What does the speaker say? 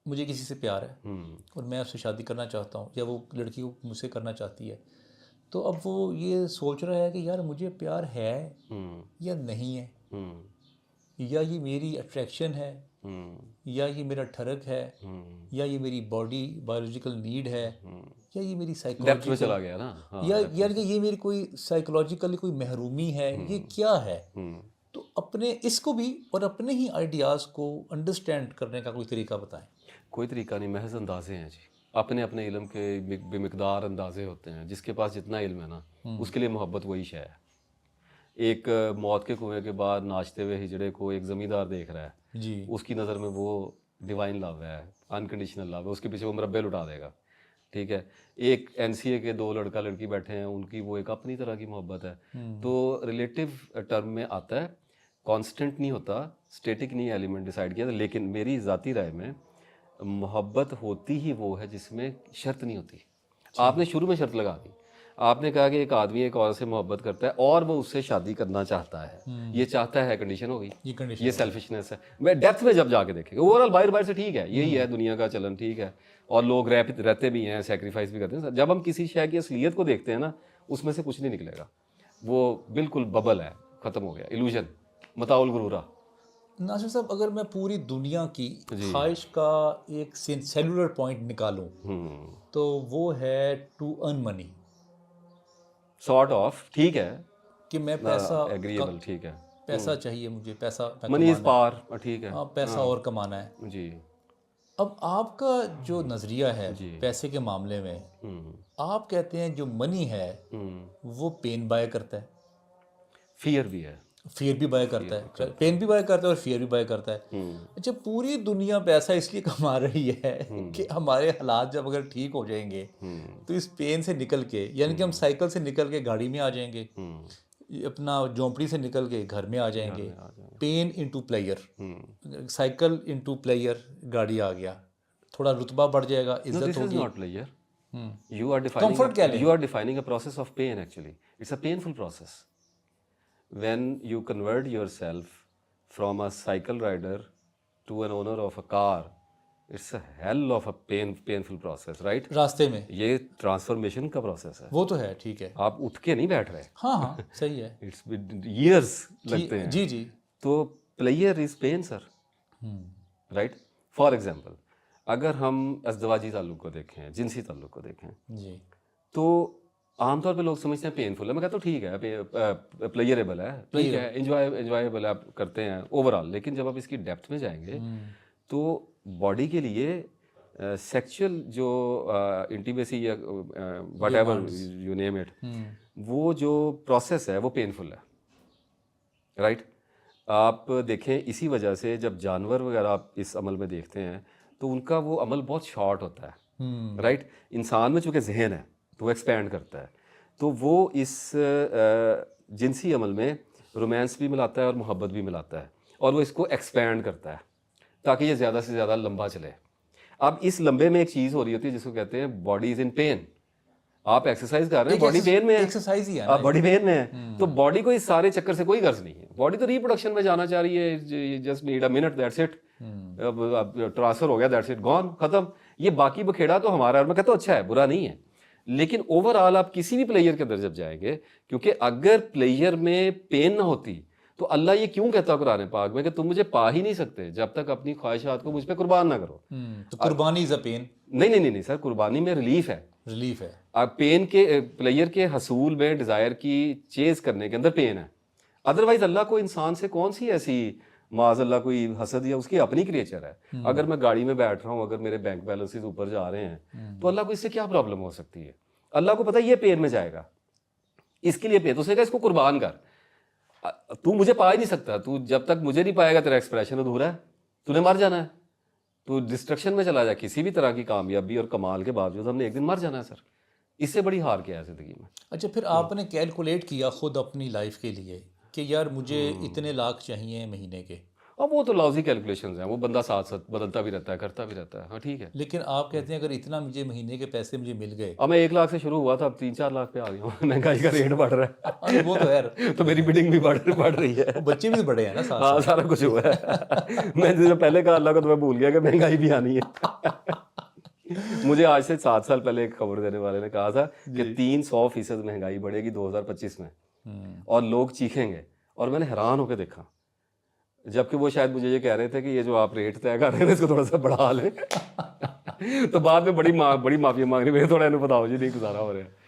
मुझे किसी से प्यार है और मैं उससे शादी करना चाहता हूँ या वो लड़की को मुझसे करना चाहती है, तो अब वो ये सोच रहा है कि यार मुझे प्यार है या नहीं है, या ये मेरी अट्रैक्शन है, या ये मेरा ठरक है, या ये मेरी बॉडी बायोलॉजिकल नीड है, या ये मेरी डेप्थ में साइकोलॉजिकल, चला गया ना, हाँ या डेप्थ में यार कि चला। ये मेरी कोई साइकोलॉजिकली कोई महरूमी है, ये क्या है। तो अपने इसको भी और अपने ही आइडियाज़ को अंडरस्टैंड करने का कोई तरीका बताएं। कोई तरीका नहीं, महज अंदाजे हैं जी। अपने अपने इल्म के बेमिकदार अंदाजे होते हैं। जिसके पास जितना इल्म है ना, उसके लिए मोहब्बत वही शय है। एक मौत के कुएं के बाद नाचते हुए हिजड़े को एक ज़मींदार देख रहा है, जी। उसकी नज़र में वो डिवाइन लव है, अनकंडीशनल लव है, उसके पीछे वो मुरब्बे लुटा देगा। ठीक है। एक एनसीए के दो लड़का लड़की बैठे हैं, उनकी वो एक अपनी तरह की मोहब्बत है। तो रिलेटिव टर्म में आता है, कांस्टेंट नहीं होता, स्टैटिक नहीं एलिमेंट डिसाइड किया था। लेकिन मेरी ज़ाती राय में मोहब्बत होती ही वो है जिसमें शर्त नहीं होती। आपने शुरू में शर्त लगा दी, आपने कहा कि एक आदमी एक औरत से मोहब्बत करता है और वो उससे शादी करना चाहता है, ये चाहता है, कंडीशन हो गई, ये कंडीशन ये सेल्फिशनेस है। मैं डेप्थ में जब जाके देखेंगे, ओवरऑल बाहर बाहर से ठीक है, यही है दुनिया का चलन, ठीक है, और लोग रहते भी हैं, सेक्रीफाइस भी करते हैं। जब हम किसी शय की असलियत को देखते हैं ना, उसमें से कुछ नहीं निकलेगा, वो बिल्कुल बबल है, ख़त्म हो गया, इल्यूजन, मताउल गुरूरा। नासिर साहब, अगर मैं पूरी दुनिया की ख्वाहिश का एक सेलुलर पॉइंट निकालूं तो वो है to earn money, sort of, ठीक है, कि मैं पैसा एग्रीएबल, ठीक है। पैसा चाहिए मुझे, पैसा मैं मनी इज़ कमाना है। पावर, ठीक है। हाँ, पैसा और कमाना है। जी। अब आपका जो नज़रिया है जी। पैसे के मामले में, आप कहते हैं जो मनी है वो पेन बाय करता है, फियर भी है। फियर भी बाय करता है, पेन भी बाय करता है और फियर भी बाय करता है। अच्छा, पूरी दुनिया पैसा इसलिए कमा रही है कि हमारे हालात जब अगर ठीक हो जाएंगे तो इस पेन से निकल के, यानी कि हम साइकिल से निकल के गाड़ी में आ जाएंगे, अपना झोंपड़ी से निकल के घर में आ जाएंगे। Pain into player, cycle into player, गाड़ी आ गया, थोड़ा रुतबा बढ़ जाएगा, नो, इज्जत दिस इज होगी, not player. You are comfort कह डिफाइनिंग, लें। You are defining a process of pain. Actually it's a painful process when you convert yourself from a cycle rider to an owner of a car. It's a hell of a painful process, right? रास्ते में ये transformation का process है। वो तो है, ठीक है। आप उठ के नहीं बैठ रहे। हाँ हाँ, सही है। इट्स ईयर्स लगते हैं। जी जी। तो player is pain sir, right. For example, अगर हम अज़दवाजी ताल्लुक को देखें, जिनसी ताल्लुक को देखें, जी। तो आमतौर पे लोग समझते हैं पेनफुल है। मैं कहता हूँ ठीक है, प्लेयरेबल है, ठीक है, एंजॉयबल आप करते हैं ओवरऑल। लेकिन जब आप इसकी डेप्थ में जाएंगे तो बॉडी के लिए सेक्सुअल जो इंटीमेसी या what ever you name it, वो जो प्रोसेस है वो पेनफुल है, राइट। आप देखें, इसी वजह से जब जानवर वगैरह आप इस अमल में देखते हैं तो उनका वो अमल बहुत शॉर्ट होता है, राइट। इंसान में चूँकि जहन है तो वो एक्सपैंड करता है, तो वो इस जिनसी अमल में रोमांस भी मिलाता है और मोहब्बत भी मिलाता है, और वो इसको एक्सपैंड करता है ताकि ये ज़्यादा से ज़्यादा लंबा चले। अब इस लंबे में एक चीज़ हो रही होती है जिसको कहते हैं बॉडी इज़ इन पेन। आप एक्सरसाइज कर रहे हैं, बॉडी पेन में है, एक्सरसाइज ही है आप बॉडी पेन में है, तो बॉडी को इस सारे चक्कर से कोई गर्ज नहीं है। बॉडी तो रिप्रोडक्शन में जाना चाह रही है, just need a minute, that's it, अब ट्रांसफर हो गया, दैट्स इट, गॉन, खत्म। ये बाकी बखेड़ा तो हमारा, और मैं कहता हूँ अच्छा है, बुरा नहीं है। लेकिन ओवरऑल आप किसी भी प्लेयर के अंदर जब जाएंगे, क्योंकि अगर प्लेयर में पेन ना होती तो अल्लाह ये क्यों कहता कुरान पाक में कि तुम मुझे पा ही नहीं सकते जब तक अपनी ख्वाहिशात को मुझ पे कुर्बान ना करो। तो कुर्बानी इज अ पेन। नहीं सर, कुर्बानी में रिलीफ है, रिलीफ है। अब पेन के प्लेयर के हसूल में, डिज़ायर की चेज करने के अंदर पेन है। अदरवाइज अल्लाह को इंसान से कौन सी ऐसी माज़अल्लाह कोई हसद या उसकी अपनी क्रिएचर है। अगर मैं गाड़ी में बैठ रहा हूँ, अगर मेरे बैंक बैलेंसेस ऊपर जा रहे हैं तो अल्लाह को इससे क्या प्रॉब्लम हो सकती है। अल्लाह को पता है ये पेन में जाएगा, इसके लिए पेन, तो उसने कहा इसको कुर्बान कर, तू मुझे पा ही नहीं सकता, तू जब तक मुझे नहीं पाएगा तेरा एक्सप्रेशन अधूरा है, तूने मर जाना है, तो डिस्ट्रक्शन में चला जाए। किसी भी तरह की कामयाबी और कमाल के बावजूद हमने एक दिन मर जाना है सर, इससे बड़ी हार क्या है ज़िंदगी में। अच्छा, फिर आपने कैलकुलेट किया खुद अपनी लाइफ के लिए कि यार मुझे इतने लाख चाहिए महीने के, हाँ वो तो लॉजी कैलकुलेशंस हैं, वो बंदा साथ साथ बदलता भी रहता है, करता भी रहता है। हाँ ठीक है। लेकिन आप कहते हैं अगर इतना मुझे महीने के पैसे मुझे मिल गए, अब मैं 1 लाख से शुरू हुआ था, अब 3-4 लाख पे आ गया हूँ। महंगाई का रेट बढ़ रहा हाँ, वो तो यार है तो मेरी बिडिंग भी बढ़ रही है। वो बच्चे भी तो बड़े हैं ना साथ हाँ साथ। सारा कुछ हुआ है। मैं जो पहले कहा अल्लाह को, तो मैं भूल गया कि महंगाई भी आनी है। मुझे आज से 7 साल पहले एक खबर देने वाले ने कहा था कि 300% महंगाई बढ़ेगी 2025 में और लोग चीखेंगे, और मैंने हैरान होकर देखा, जबकि वो शायद मुझे ये कह रहे थे कि ये जो आप रेट तय कर रहे हैं इसको थोड़ा सा बढ़ा लें। तो बाद में बड़ी माफी मांग रही, मेरे थोड़ा इन्हें बताओ जी, नहीं गुजारा हो रहा है।